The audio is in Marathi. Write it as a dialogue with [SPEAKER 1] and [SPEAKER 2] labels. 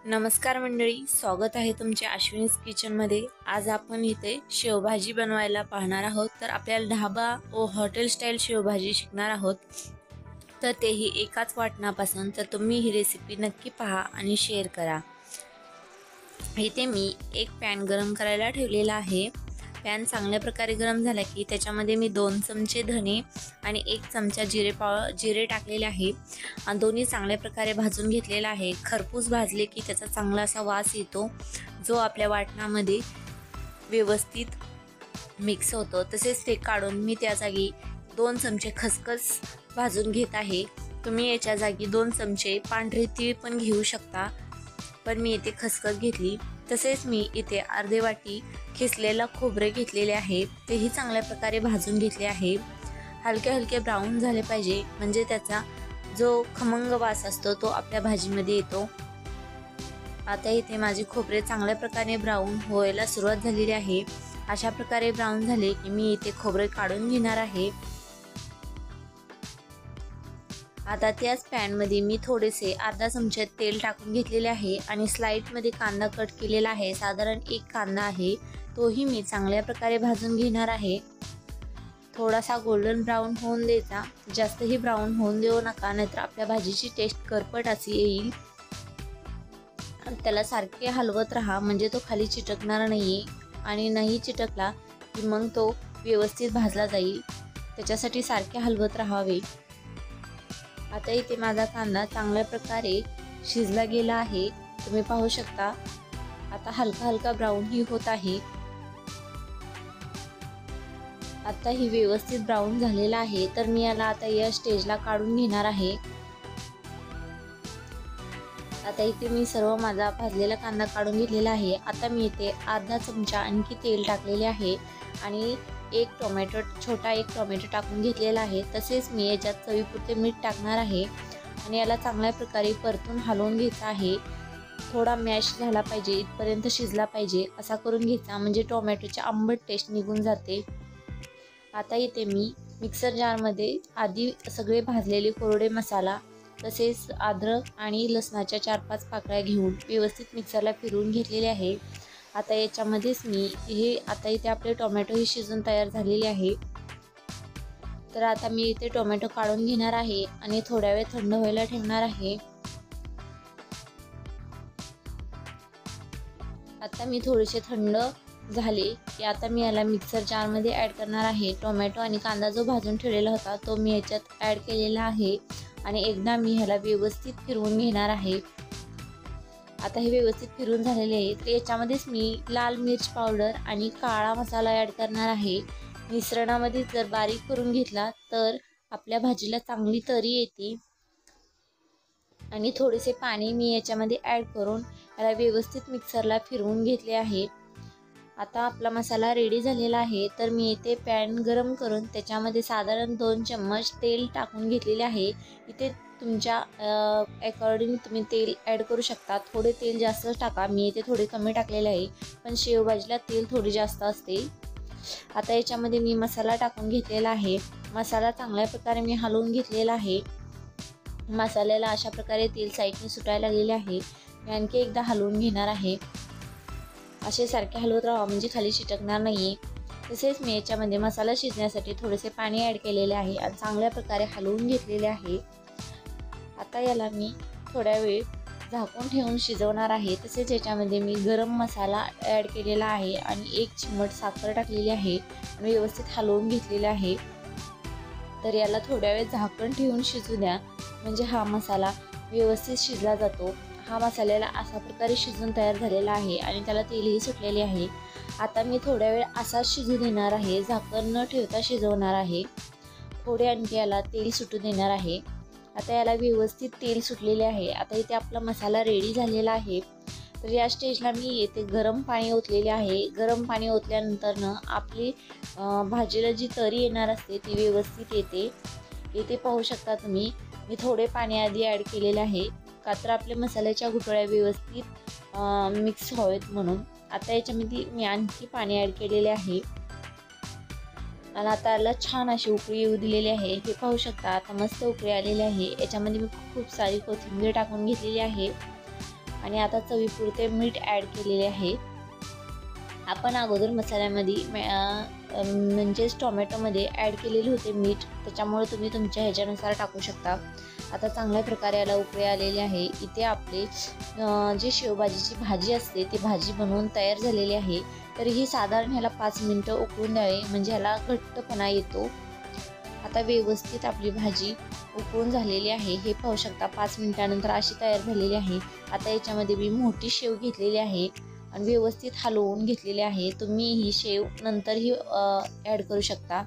[SPEAKER 1] नमस्कार मंडळी, स्वागत आहे तुमचे अश्विनीज किचनमध्ये। आज आपण इथे शेवभाजी बनवायला पाहणार आहोत। तर आपल्याला ढाबा व हॉटेल स्टाईल शेवभाजी शिकणार आहोत, तर तेही एकाच वाटणापासून। तर तुम्ही ही रेसिपी नक्की पहा आणि शेअर करा। इथे मी एक पॅन गरम करायला ठेवलेला आहे। पॅन चांगल्या प्रकारे गरम झाला की त्याच्यामध्ये मी 2 चमचे धने आणि 1 चमचा जिरे टाकलेले आहे आणि दोन्ही चांगल्या प्रकारे भाजून घेतलेला आहे। खरपूस भाजले की त्याचा चांगला असा वास येतो, जो आपल्या वाटणामध्ये व्यवस्थित मिक्स होतो। तसेच ते काढून मी त्या जागी 2 चमचे खसखस भाजून घेत आहे। तुम्ही याच्या जागी 2 चमचे पांढरे तीळ पण घेऊ शकता, पण मी इथे खसखस घेतली। तसेच मी इथे अर्धे वाटी खिसलेला खोबरे घेतलेले आहे, तेही चांगल्या प्रकारे भाजून घेतले आहे। हलके हलके ब्राऊन झाले पाहिजे, म्हणजे त्याचा जो खमंग वास असतो तो आपल्या भाजीमध्ये येतो। आता इथे माझे खोबरे चांगल्या प्रकारे ब्राऊन व्हायला सुरुवात झालेली आहे। अशा प्रकारे ब्राऊन झाले की मी इथे खोबरे काढून घेणार आहे। आता त्याच पॅन मध्ये मी थोडेसे अर्धा चमचा तेल टाकून घेतलेले आहे आणि स्लाइड मध्ये कांदा कट केलेला आहे। साधारण 1 कांदा आहे, तोही मी चांगल्या प्रकारे भाजून घेणार आहे। थोडासा गोल्डन ब्राऊन होऊन द्यायचा, जास्तही ब्राऊन होऊन देऊ नका, नाहीतर आपल्या भाजीची टेस्ट करपट अशी येईल। त्याला सारखे हलवत राहा, म्हणजे तो खाली चिटकणार नाही आणि नाही चिटकला की मग तो व्यवस्थित भाजला जाईल। त्याच्यासाठी सारखे हलवत राहावे। आता इथे माझा कांदा चांगल्या प्रकारे शिजला गेला आहे, तुम्ही पाहू शकता। आता हलका हलका ब्राऊन ही होत आहे। आता ही व्यवस्थित ब्राऊन झालेला आहे, तर मी याला आता या स्टेजला काढून घेणार आहे। आता इथे मी सर्व माझा भाजलेला कांदा काढून घेतलेला आहे। आता मी इथे अर्धा चमचा आणखी तेल टाकलेले आहे आणि छोटा एक टोमॅटो टाकून घेतलेला आहे। तसेच मी याच्यात चवीपुरते मीठ टाकणार आहे आणि याला चांगल्या प्रकारे परतून हलवून घ्यायचा आहे। थोडा मॅश झाला पाहिजे, इथपर्यंत शिजला पाहिजे असा करून घ्यायचा, म्हणजे टोमॅटोची आंबट टेस्ट निघून जाते। आता इथे मी मिक्सर जारमध्ये आधी सगळे भाजलेले कोरडे मसाला, तसेच अद्रक आणि लसणाच्या 4-5 पाकळ्या घेऊन व्यवस्थित मिक्सरला फिरवून घेतलेले आहे। आता याच्यामध्येच मी आता इथे आपले टोमॅटो ही शिजून तयार झालेले आहे। तर आता मी इथे टोमॅटो काढून घेणार आहे आणि थोड्या वेळ थंड व्हायला ठेवणार आहे। आता मी थोडेसे थंड झाले की आता मी याला मिक्सर जारमध्ये ॲड करणार आहे। टोमॅटो आणि कांदा जो भाजून ठेवलेला होता तो मी याच्यात ॲड केलेला आहे आणि एकदा मी ह्याला व्यवस्थित फिरवून घेणार आहे। आता हे व्यवस्थित फिरून झालेले आहे, तर याच्यामध्येच मी लाल मिर्च पावडर आणि काळा मसाला ॲड करणार आहे। मिश्रणामध्ये जर बारीक करून घेतला तर आपल्या भाजीला चांगली तरी येते। आणि थोडेसे पाणी मी याच्यामध्ये ॲड करून याला व्यवस्थित मिक्सरला फिरवून घेतले आहे। आता आपला मसाला रेडी झालेला आहे, तर मी इथे पॅन गरम करून त्याच्यामध्ये साधारण 2 चम्मच तेल टाकून घेतलेले आहे। इथे तुमच्या अकॉर्डिंग तुम्ही तेल ॲड करू शकता। थोडे तेल जास्त टाका, मी इथे थोडे कमी टाकलेले आहे, पण शेवभाजीला तेल थोडी जास्त असते। आता याच्यामध्ये मी मसाला टाकून घेतलेला आहे। मसाला चांगल्या प्रकारे मी हलवून घेतलेला आहे। मसाल्याला अशा प्रकारे तेल साईडने सुटायला लागलेले आहे। मी आणखी एकदा हलवून घेणार आहे। असे सारखे हलवत राहा, म्हणजे खाली चिटकणार नाही। तसेच मी याच्यामध्ये मसाला शिजण्यासाठी थोडेसे पाणी ॲड केलेले आहे आणि चांगल्या प्रकारे हलवून घेतलेले आहे। आता याला मी थोड्या वेळ झाकून ठेवून शिजवणार आहे। तसेच याच्यामध्ये मी गरम मसाला ॲड केलेला आहे आणि 1 चिमट साखर टाकलेली आहे आणि व्यवस्थित हलवून घेतलेले आहे। तर याला थोड्या वेळ झाकण ठेवून शिजू द्या, म्हणजे हा मसाला व्यवस्थित शिजला जातो। हा मसाल्याला अशा प्रकारे शिजून तयार झालेला आहे आणि त्याला तेलही सुटलेले आहे। आता मी थोड्या वेळ असाच शिजू देणार आहे, झाकण न ठेवता शिजवणार आहे। थोडे आणखी याला तेल सुटू देणार आहे। आता याला व्यवस्थित तेल सुटलेले आहे। आता इथे आपला मसाला रेडी झालेला आहे। तर या स्टेजला मी येथे गरम पाणी ओतलेले आहे। गरम पाणी ओतल्यानंतर आपली भाजीला जी तरी येणार असते ती व्यवस्थित येते। इथे पाहू शकता तुम्ही, मी थोडे पाणी आधी ॲड केलेले आहे, का तर आपल्या मसाल्याच्या गुठळ्या व्यवस्थित मिक्स व्हावेत म्हणून। आता याच्यामध्ये मी आणखी पाणी ॲड केलेले आहे आणि आता याला छान अशी उकळी येऊ दिलेली आहे। हे पाहू शकता, आता मस्त उकळी आलेली आहे। याच्यामध्ये मी खूप सारी कोथिंबीर टाकून घेतलेली आहे आणि आता चवीपुरते मीठ ॲड केलेले आहे. आपण अगोदर मसाल्यामध्ये म्हणजेच टोमॅटोमध्ये ॲड केलेले होते मीठ, त्याच्यामुळे तुम्ही तुमच्या ह्याच्यानुसार टाकू शकता. आता चांगल्या प्रकारे याला उकळी आलेली आहे. इथे आपले जी शेवभाजीची भाजी असते ती भाजी बनवून तयार झालेली आहे. तर ही साधारण ह्याला 5 मिनटं उकळून द्यावे, म्हणजे ह्याला घट्टपणा येतो. आता व्यवस्थित आपली भाजी उकळून झालेली आहे. हे पाहू शकता 5 मिनिटानंतर अशी तयार झालेली आहे. आता याच्यामध्ये मी मोठी शेव घेतलेली आहे आणि व्यवस्थित हलवून घेतलेली आहे. तुम्ही ही शेव नंतरही ॲड करू शकता.